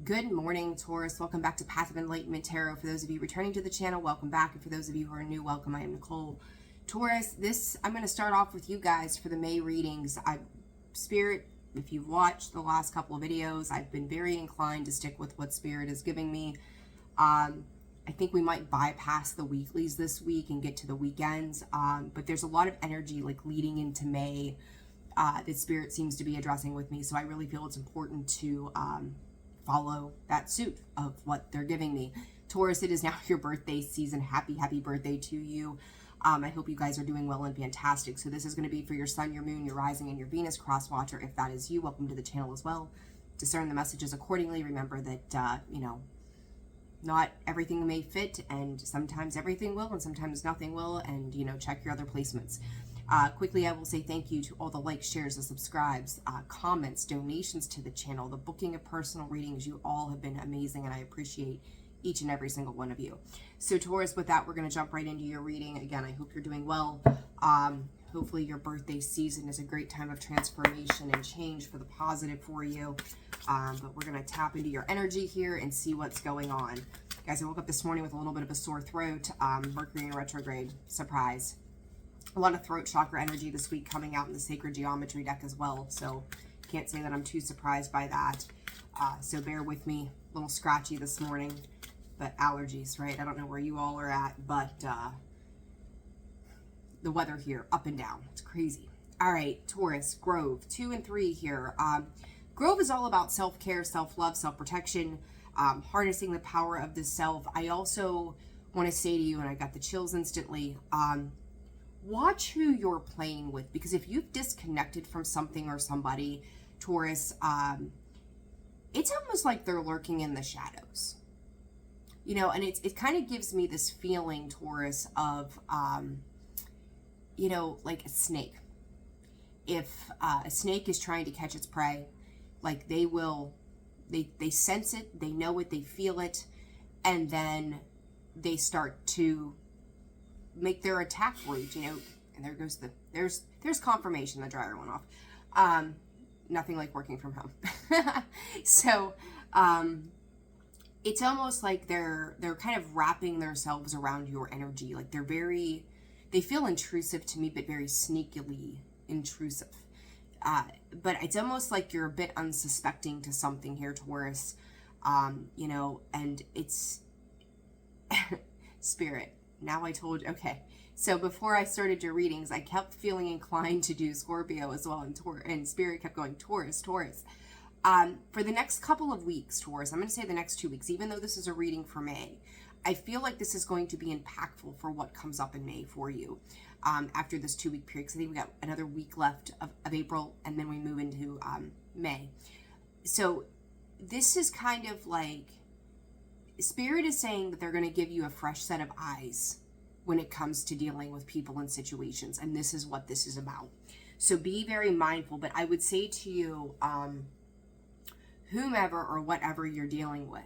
Good morning, Taurus. Welcome back to Path of Enlightenment Tarot. For those of you returning to the channel, welcome back. And for those of you who are new, welcome. I am Nicole. Taurus, I'm going to start off with you guys for the May readings. Spirit, if you've watched the last couple of videos, I've been very inclined to stick with what Spirit is giving me. I think we might bypass the weeklies this week and get to the weekends. But there's a lot of energy like leading into May that Spirit seems to be addressing with me. So I really feel it's important to follow that suit of what they're giving me. Taurus, it is now your birthday season. Happy birthday to you. I hope you guys are doing well and fantastic. So this is going to be for your sun, your moon, your rising, and your Venus cross watcher. If that is you, welcome to the channel as well. Discern the messages accordingly. Remember that, not everything may fit, and sometimes everything will, and sometimes nothing will, and, check your other placements. Quickly, I will say thank you to all the likes, shares, and subscribes, comments, donations to the channel, the booking of personal readings. You all have been amazing, and I appreciate each and every single one of you. So, Taurus, with that, we're going to jump right into your reading. Again, I hope you're doing well. Hopefully, your birthday season is a great time of transformation and change for the positive for you. But we're going to tap into your energy here and see what's going on. Guys, I woke up this morning with a little bit of a sore throat. Mercury in retrograde. Surprise. A lot of throat chakra energy this week coming out in the sacred geometry deck as well. So can't say that I'm too surprised by that. So bear with me. A little scratchy this morning, but allergies, right? I don't know where you all are at, but the weather here, up and down. It's crazy. All right, Taurus, Grove, 2 and 3 here. Grove is all about self-care, self-love, self-protection, harnessing the power of the self. I also want to say to you, and I got the chills instantly, watch who you're playing with, because if you've disconnected from something or somebody, Taurus, it's almost like they're lurking in the shadows, and it kind of gives me this feeling, Taurus, of, like a snake. If a snake is trying to catch its prey, like they sense it, they know it, they feel it, and then they start to make their attack route, and there goes there's confirmation. The dryer went off. Nothing like working from home. So it's almost like they're kind of wrapping themselves around your energy. Like they feel intrusive to me, but very sneakily intrusive. But it's almost like you're a bit unsuspecting to something here, Taurus. And it's Spirit. Now I told you. Okay. So before I started your readings, I kept feeling inclined to do Scorpio as well. And Spirit kept going, Taurus. For the next couple of weeks, Taurus, I'm going to say the next 2 weeks, even though this is a reading for May, I feel like this is going to be impactful for what comes up in May for you. After this 2 week period, because I think we got another week left of April, and then we move into May. So this is kind of like, Spirit is saying that they're going to give you a fresh set of eyes when it comes to dealing with people and situations. And this is what this is about. So be very mindful. But I would say to you, whomever or whatever you're dealing with,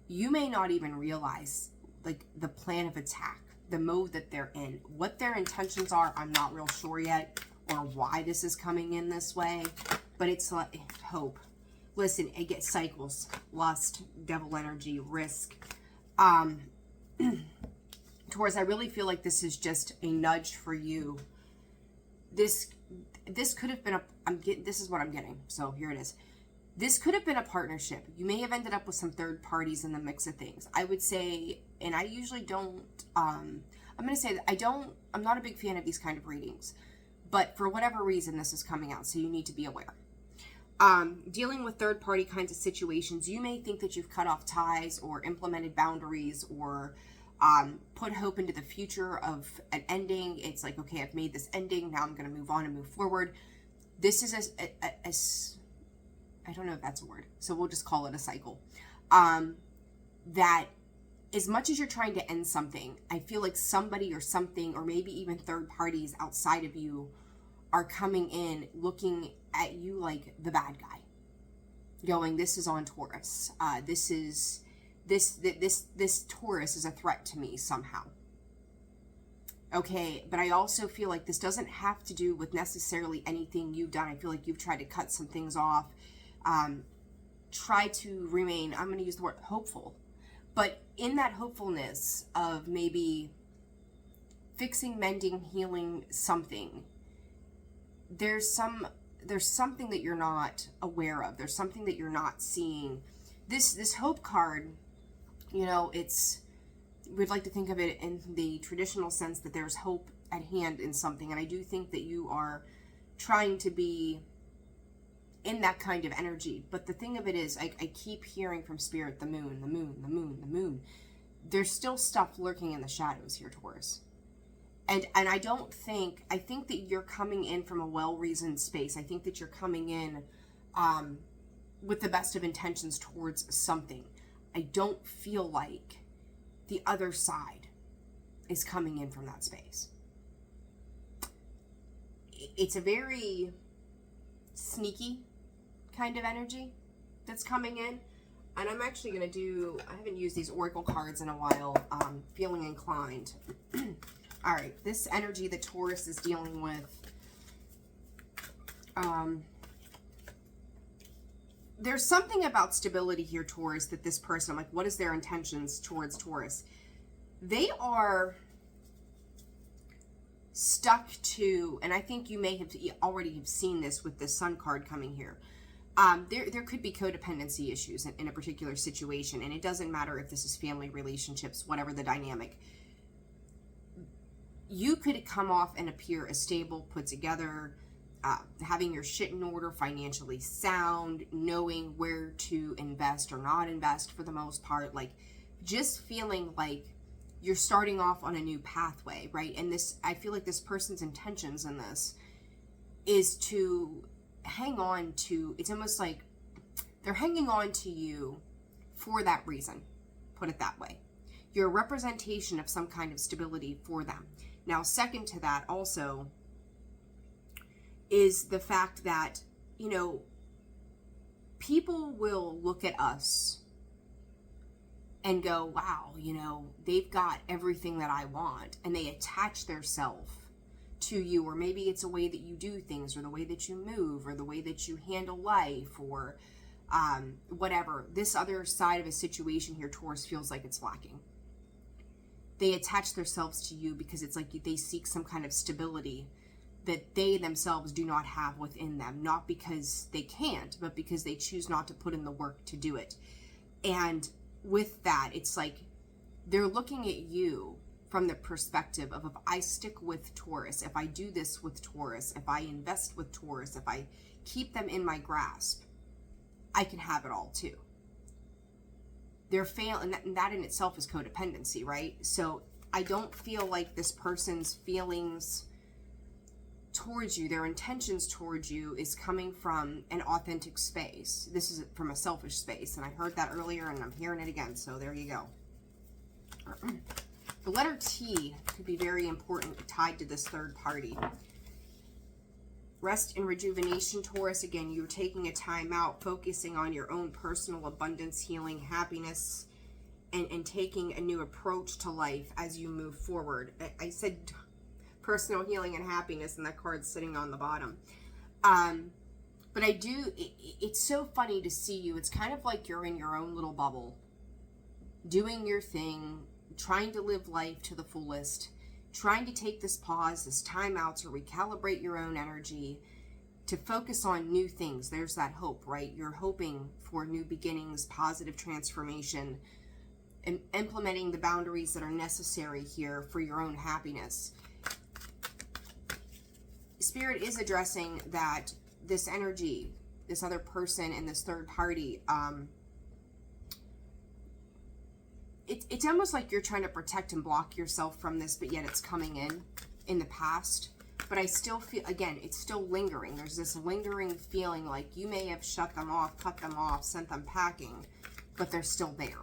you may not even realize like the plan of attack, the mode that they're in, what their intentions are. I'm not real sure yet, or why this is coming in this way, but it's like hope. Listen, it gets cycles, lust, devil energy, risk. Taurus, I really feel like this is just a nudge for you. This could have been this is what I'm getting. So here it is. This could have been a partnership. You may have ended up with some third parties in the mix of things. I would say, and I usually don't, I'm going to say that I'm not a big fan of these kind of readings, but for whatever reason, this is coming out. So you need to be aware. Dealing with third party kinds of situations, you may think that you've cut off ties or implemented boundaries or put hope into the future of an ending. It's like, okay, I've made this ending. Now I'm going to move on and move forward. This is I don't know if that's a word, so we'll just call it a cycle. That as much as you're trying to end something, I feel like somebody or something, or maybe even third parties outside of you, are coming in looking at you like the bad guy, going, this is on Taurus. This Taurus is a threat to me somehow. Okay, but I also feel like this doesn't have to do with necessarily anything you've done. I feel like you've tried to cut some things off. try to remain, I'm going to use the word hopeful, but in that hopefulness of maybe fixing, mending, healing something, there's something that you're not aware of. There's something that you're not seeing. This hope card, you know, we'd like to think of it in the traditional sense that there's hope at hand in something. And I do think that you are trying to be in that kind of energy. But the thing of it is, I keep hearing from Spirit, the moon, the moon, the moon, the moon. There's still stuff lurking in the shadows here, Taurus. And I think that you're coming in from a well-reasoned space. I think that you're coming in with the best of intentions towards something. I don't feel like the other side is coming in from that space. It's a very sneaky kind of energy that's coming in. And I'm actually going to I haven't used these oracle cards in a while, feeling inclined. All right, this energy that Taurus is dealing with, there's something about stability here, Taurus, that this person, like, what is their intentions towards Taurus? They are stuck to, and I think you may have already have seen this with the Sun card coming here. There could be codependency issues in a particular situation, and it doesn't matter if this is family relationships, whatever the dynamic. You could come off and appear as stable, put together, having your shit in order, financially sound, knowing where to invest or not invest for the most part, like just feeling like you're starting off on a new pathway, right? And this, I feel like this person's intentions in this is to hang on to, it's almost like they're hanging on to you for that reason, put it that way. You're a representation of some kind of stability for them. Now, second to that also is the fact that, you know, people will look at us and go, wow, you know, they've got everything that I want, and they attach their self to you, or maybe it's a way that you do things, or the way that you move, or the way that you handle life, or whatever. This other side of a situation here, Taurus, feels like it's lacking. They attach themselves to you because it's like they seek some kind of stability that they themselves do not have within them, not because they can't, but because they choose not to put in the work to do it. And with that, it's like they're looking at you from the perspective of, if I stick with Taurus, if I do this with Taurus, if I invest with Taurus, if I keep them in my grasp, I can have it all too. They're failing, and that in itself is codependency, right? So I don't feel like this person's feelings towards you, their intentions towards you, is coming from an authentic space. This is from a selfish space, and I heard that earlier, and I'm hearing it again, so there you go. The letter T could be very important, tied to this third party. Rest and rejuvenation, Taurus. Again, you're taking a time out, focusing on your own personal abundance, healing, happiness, and taking a new approach to life as you move forward. I said personal healing and happiness, and that card's sitting on the bottom. But I do, it's so funny to see you. It's kind of like you're in your own little bubble, doing your thing, trying to live life to the fullest, trying to take this pause, this time out to recalibrate your own energy, to focus on new things. There's that hope, right? You're hoping for new beginnings, positive transformation, and implementing the boundaries that are necessary here for your own happiness. Spirit is addressing that this energy, this other person and this third party, it's almost like you're trying to protect and block yourself from this, but yet it's coming in the past. But I still feel, again, it's still lingering. There's this lingering feeling like you may have shut them off, cut them off, sent them packing, but they're still there.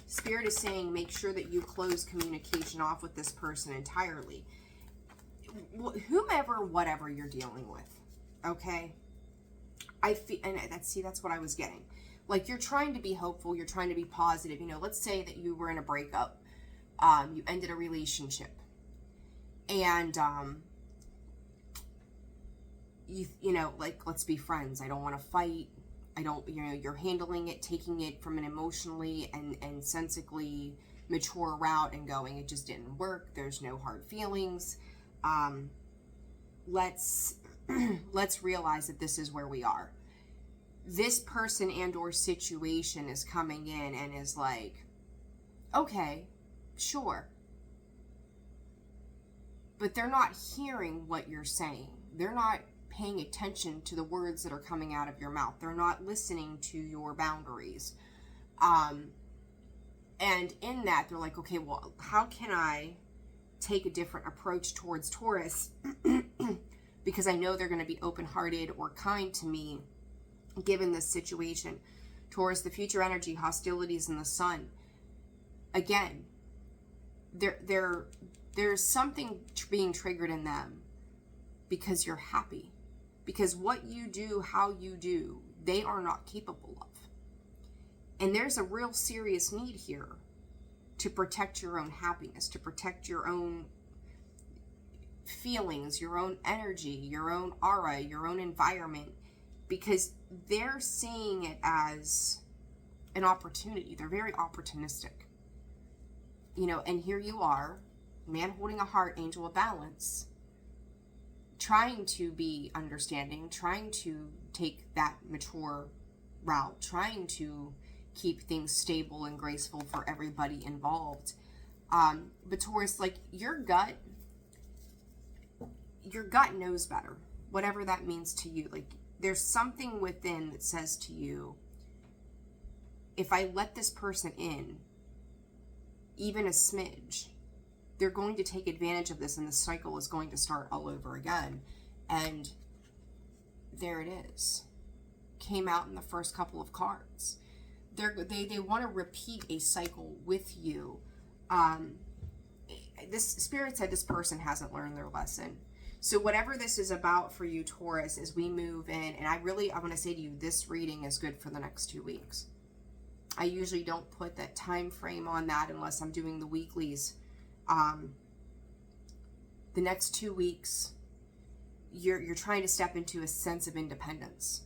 Spirit is saying make sure that you close communication off with this person entirely. Whomever, whatever you're dealing with, okay? I feel, and that's what I was getting. Like, you're trying to be hopeful, you're trying to be positive. You know, let's say that you were in a breakup, you ended a relationship, and you know, like, let's be friends. I don't want to fight. I don't, you know, you're handling it, taking it from an emotionally and sensically mature route and going, it just didn't work. There's no hard feelings. Let's realize that this is where we are. This person and or situation is coming in and is like, okay, sure. But they're not hearing what you're saying. They're not paying attention to the words that are coming out of your mouth. They're not listening to your boundaries. And in that, they're like, okay, well, how can I take a different approach towards Taurus? Because I know they're going to be open-hearted or kind to me given this situation. Taurus, the future energy, hostilities in the sun. Again, there's something being triggered in them because you're happy. Because what you do, how you do, they are not capable of. And there's a real serious need here to protect your own happiness, to protect your own feelings, your own energy, your own aura, your own environment, because they're seeing it as an opportunity. They're very opportunistic. You know, and here you are, man holding a heart, angel of balance, trying to be understanding, trying to take that mature route, trying to keep things stable and graceful for everybody involved. But Taurus, like, your gut knows better, whatever that means to you. Like, there's something within that says to you, if I let this person in, even a smidge, they're going to take advantage of this, and the cycle is going to start all over again. And there it is. Came out in the first couple of cards. They want to repeat a cycle with you. This spirit said this person hasn't learned their lesson. So whatever this is about for you, Taurus, as we move in, and I want to say to you, this reading is good for the next 2 weeks. I usually don't put that time frame on that unless I'm doing the weeklies. The next 2 weeks, you're trying to step into a sense of independence,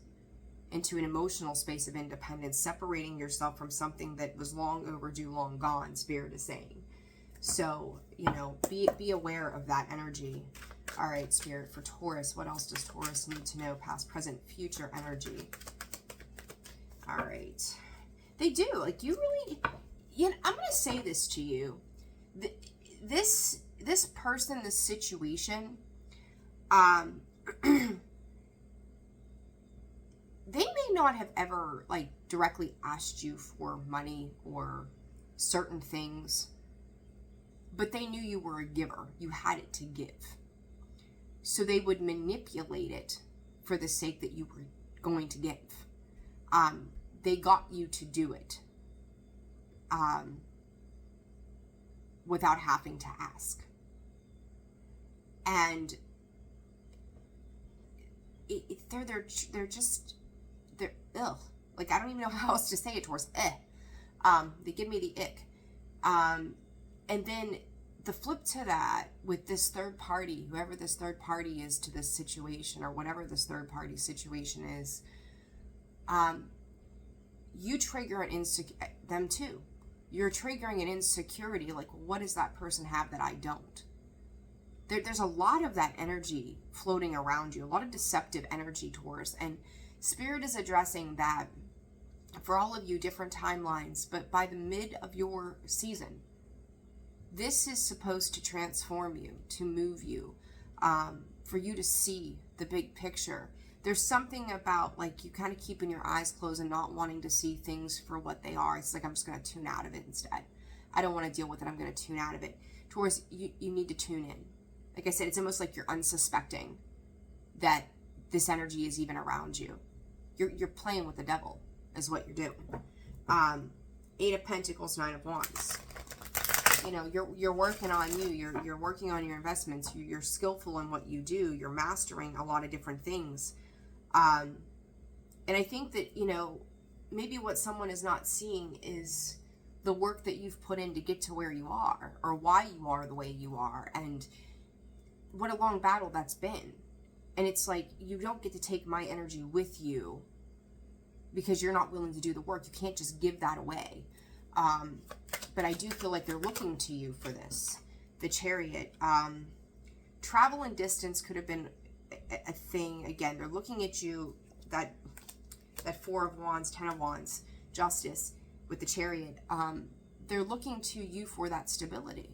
into an emotional space of independence, separating yourself from something that was long overdue, long gone, Spirit is saying. So, you know, be aware of that energy. All right, Spirit, for Taurus, what else does Taurus need to know? Past, present, future energy. All right. They do. Like, you really, you know, I'm going to say this to you. This person, this situation, they may not have ever, like, directly asked you for money or certain things, but they knew you were a giver. You had it to give. So they would manipulate it for the sake that you were going to give. They got you to do it without having to ask. And they're just ugh. Like, I don't even know how else to say it, Taurus. They give me the ick. And then the flip to that with this third party, whoever this third party is to this situation, or whatever this third party situation is, you trigger them too. You're triggering an insecurity. Like, what does that person have that I don't? There's a lot of that energy floating around you, a lot of deceptive energy, Taurus, and Spirit is addressing that for all of you, different timelines, but by the mid of your season, this is supposed to transform you, to move you, for you to see the big picture. There's something about, like, you kind of keeping your eyes closed and not wanting to see things for what they are. It's like, I'm just going to tune out of it instead. I don't want to deal with it. I'm going to tune out of it. Taurus, you need to tune in. Like I said, it's almost like you're unsuspecting that this energy is even around you. You're playing with the devil is what you're doing. 8 of Pentacles, 9 of Wands. You know, you're working on you. You're working on your investments. You're skillful in what you do. You're mastering a lot of different things. And I think that, you know, maybe what someone is not seeing is the work that you've put in to get to where you are, or why you are the way you are, and what a long battle that's been. And it's like, you don't get to take my energy with you because you're not willing to do the work. You can't just give that away. But I do feel like they're looking to you for this. The Chariot. Travel and distance could have been a thing. Again, they're looking at you. That Four of Wands, Ten of Wands, Justice with the Chariot. They're looking to you for that stability.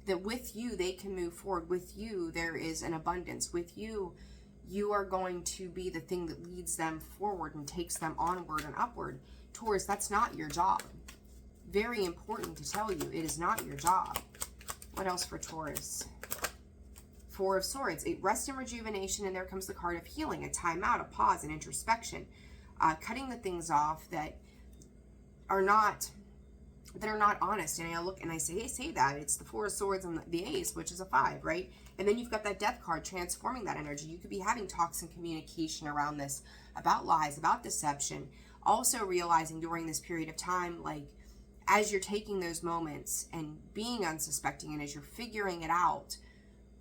That with you, they can move forward. With you, there is an abundance. With you, you are going to be the thing that leads them forward and takes them onward and upward. Taurus, that's not your job. Very important to tell you, it is not your job. What else for Taurus? Four of Swords, rest and rejuvenation, and there comes the card of healing, a timeout, a pause, an introspection, cutting the things off that are not honest. And I look and I say that it's the Four of Swords and the Ace, which is a 5, right? And then you've got that Death card transforming that energy. You could be having talks and communication around this, about lies, about deception. Also realizing during this period of time, like as you're taking those moments and being unsuspecting, and as you're figuring it out,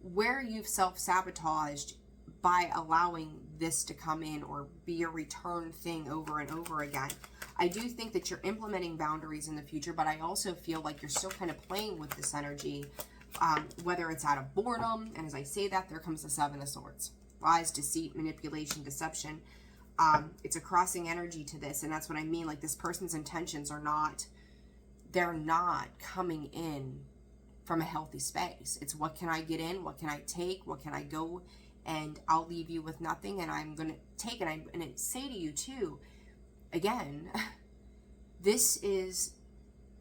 where you've self-sabotaged by allowing this to come in or be a return thing over and over again. I do think that you're implementing boundaries in the future, but I also feel like you're still kind of playing with this energy, whether it's out of boredom, and as I say that, there comes the Seven of Swords. Lies, deceit, manipulation, deception. It's a crossing energy to this, and that's what I mean. Like, this person's intentions are not, they're not coming in from a healthy space. It's what can I get in? What can I take? What can I go? And I'll leave you with nothing, and I'm going to take it. And I say to you too, again, this is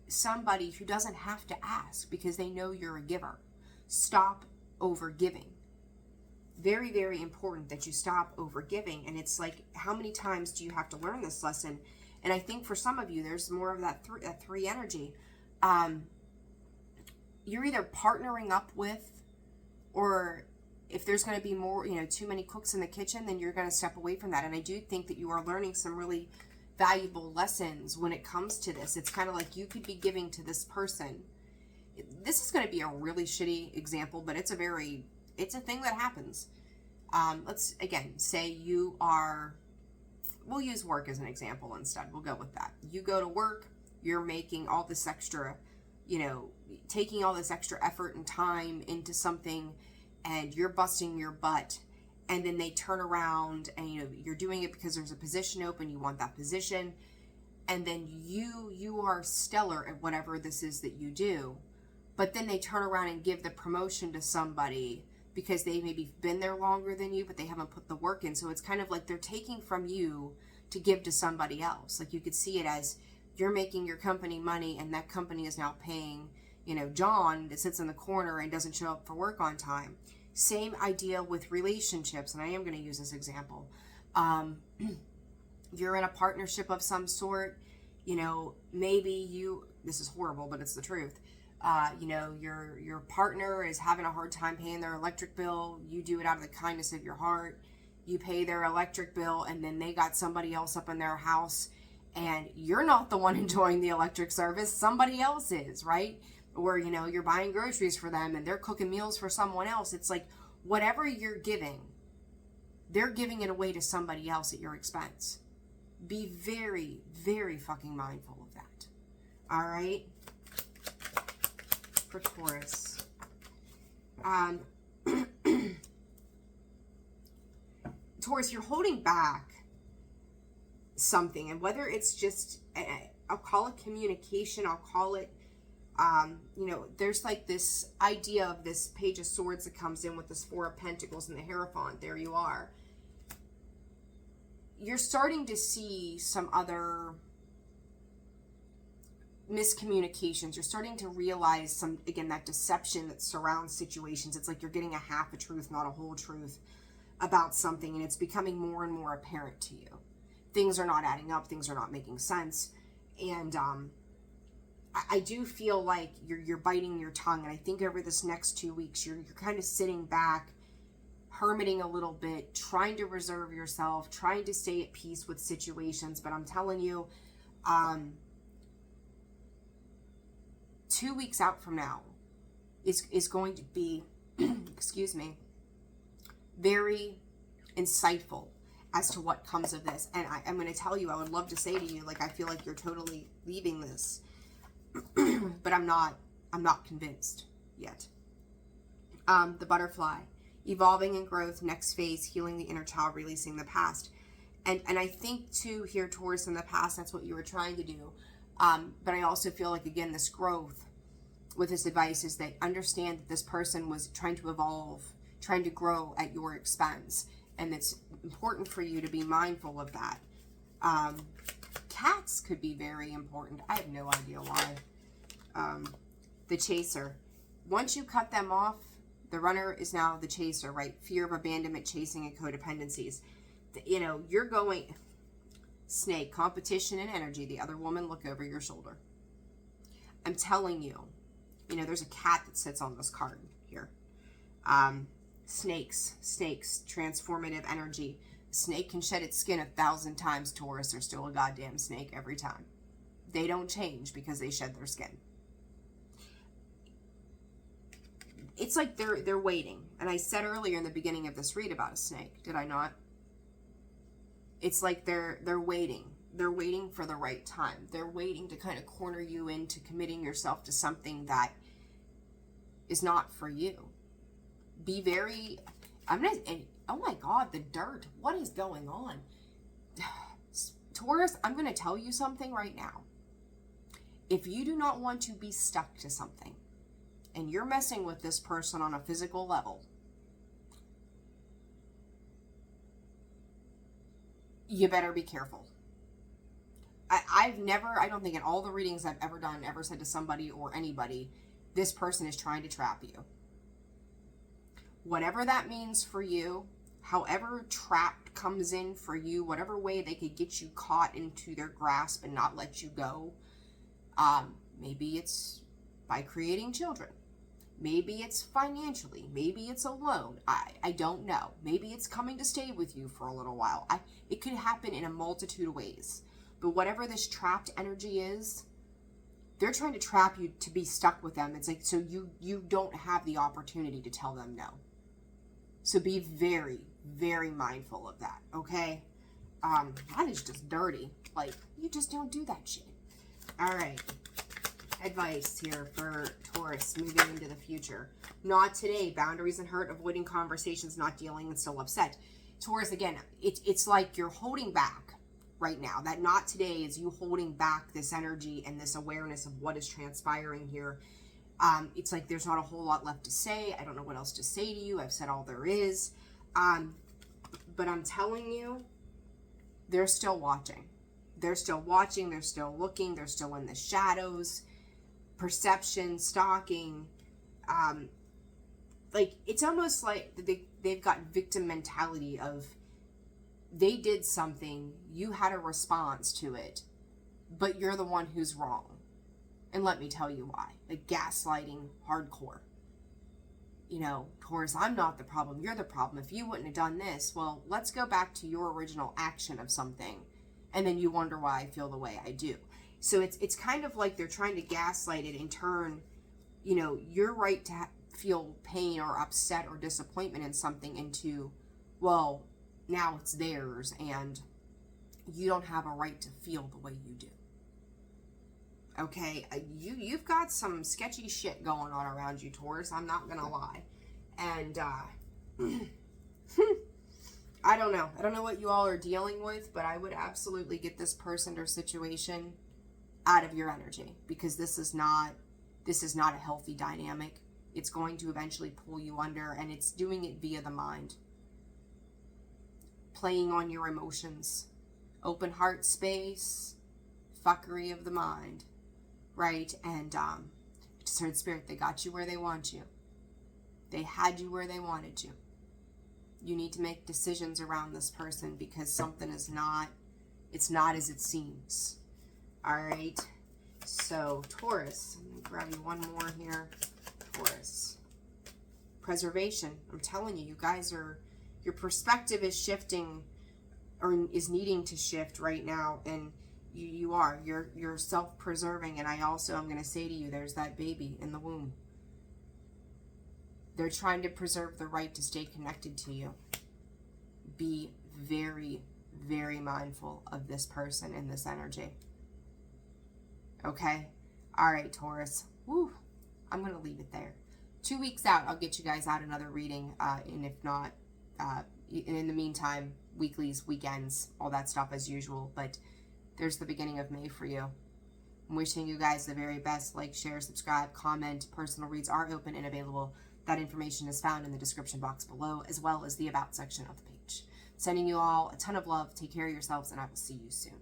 somebody who doesn't have to ask because they know you're a giver. Stop over giving. Very, very important that you stop over giving. And it's like, how many times do you have to learn this lesson? And I think for some of you, there's more of that three energy. You're either partnering up with, or if there's going to be more, too many cooks in the kitchen, then you're going to step away from that. And I do think that you are learning some really valuable lessons when it comes to this. It's kind of like you could be giving to this person. This is going to be a really shitty example, but it's a thing that happens. Let's, again, say we'll use work as an example instead. We'll go with that. You go to work, you're making all this extra, taking all this extra effort and time into something, and you're busting your butt, and then they turn around and you're doing it because there's a position open, you want that position, and then you are stellar at whatever this is that you do, but then they turn around and give the promotion to somebody because they maybe been there longer than you, but they haven't put the work in. So it's kind of like they're taking from you to give to somebody else. Like, you could see it as you're making your company money, and that company is now paying, John that sits in the corner and doesn't show up for work on time. Same idea with relationships, and I am going to use this example. You're in a partnership of some sort, maybe this is horrible, but it's the truth. Your partner is having a hard time paying their electric bill. You do it out of the kindness of your heart. You pay their electric bill, and then they got somebody else up in their house, and you're not the one enjoying the electric service. Somebody else is, right? Or, you're buying groceries for them and they're cooking meals for someone else. It's like, whatever you're giving, they're giving it away to somebody else at your expense. Be very, very fucking mindful of that. All right? For Taurus. Taurus, you're holding back something, and whether it's just, I'll call it communication, I'll call it, there's like this idea of this Page of Swords that comes in with this Four of Pentacles and the Hierophant. There you are. You're starting to see some other miscommunications. You're starting to realize that deception that surrounds situations. It's like you're getting a half a truth, not a whole truth about something, and it's becoming more and more apparent to you. Things are not adding up. Things are not making sense. And, I do feel like you're biting your tongue, and I think over this next 2 weeks, you're kind of sitting back, hermiting a little bit, trying to reserve yourself, trying to stay at peace with situations. But I'm telling you, 2 weeks out from now is going to be, excuse me, very insightful. as to what comes of this. And I'm going to tell you, I would love to say to you, like, I feel like you're totally leaving this, but I'm not convinced yet. The butterfly, evolving in growth, next phase, healing the inner child, releasing the past. And I think too here, Taurus, in the past, that's what you were trying to do. But I also feel like, again, this growth with this advice is that understand that this person was trying to evolve, trying to grow at your expense. And it's important for you to be mindful of that. Cats could be very important. I have no idea why. The chaser. Once you cut them off, the runner is now the chaser, right? Fear of abandonment, chasing, and codependencies. You know, you're going... Snake, competition and energy. The other woman, look over your shoulder. I'm telling you, you know, there's a cat that sits on this card here. Snakes, transformative energy. A snake can shed its skin 1,000 times, Taurus. They're still a goddamn snake every time. They don't change because they shed their skin. It's like they're waiting. And I said earlier in the beginning of this read about a snake, did I not? It's like they're waiting. They're waiting for the right time. They're waiting to kind of corner you into committing yourself to something that is not for you. Be very, oh my God, the dirt. What is going on? Taurus, I'm going to tell you something right now. If you do not want to be stuck to something, and you're messing with this person on a physical level, you better be careful. I don't think in all the readings I've ever done, ever said to somebody or anybody, this person is trying to trap you. Whatever that means for you, however trapped comes in for you, whatever way they could get you caught into their grasp and not let you go. Maybe it's by creating children. Maybe it's financially. Maybe it's a loan. I don't know. Maybe it's coming to stay with you for a little while. It could happen in a multitude of ways. But whatever this trapped energy is, they're trying to trap you to be stuck with them. It's like, so you don't have the opportunity to tell them no. So be very, very mindful of that, okay? That is just dirty. Like, you just don't do that shit. All right. Advice here for Taurus moving into the future. Not today. Boundaries and hurt, avoiding conversations, not dealing and still upset. Taurus, again, it's like you're holding back right now. That not today is you holding back this energy and this awareness of what is transpiring here. It's like there's not a whole lot left to say. I don't know what else to say to you. I've said all there is. But I'm telling you, they're still watching. They're still watching. They're still looking. They're still in the shadows. Perception, stalking, like it's almost like they've got victim mentality of they did something, you had a response to it, but you're the one who's wrong. And let me tell you why. Like gaslighting hardcore. You know, Taurus, I'm not the problem, you're the problem. If you wouldn't have done this, well, let's go back to your original action of something, and then you wonder why I feel the way I do. So it's kind of like they're trying to gaslight it and turn, you know, your right to feel pain or upset or disappointment in something into, well, now it's theirs and you don't have a right to feel the way you do. Okay, you've got some sketchy shit going on around you, Taurus. I'm not gonna lie. And I don't know. I don't know what you all are dealing with, but I would absolutely get this person or situation out of your energy, because this is not a healthy dynamic. It's going to eventually pull you under, and it's doing it via the mind. Playing on your emotions. Open heart space, fuckery of the mind, right? And just heard spirit, they got you where they want you. They had you where they wanted you. You need to make decisions around this person because something is not, it's not as it seems. All right, so Taurus, I'm going to grab you one more here. Taurus. Preservation. I'm telling you, you guys are, your perspective is shifting or is needing to shift right now, and you're self-preserving. And I'm going to say to you, there's that baby in the womb. They're trying to preserve the right to stay connected to you. Be very, very mindful of this person in this energy. Okay? All right, Taurus. Woo. I'm going to leave it there. 2 weeks out, I'll get you guys out another reading. And if not, in the meantime, weeklies, weekends, all that stuff as usual. But there's the beginning of May for you. I'm wishing you guys the very best. Like, share, subscribe, comment. Personal reads are open and available. That information is found in the description box below, as well as the About section of the page. Sending you all a ton of love. Take care of yourselves, and I will see you soon.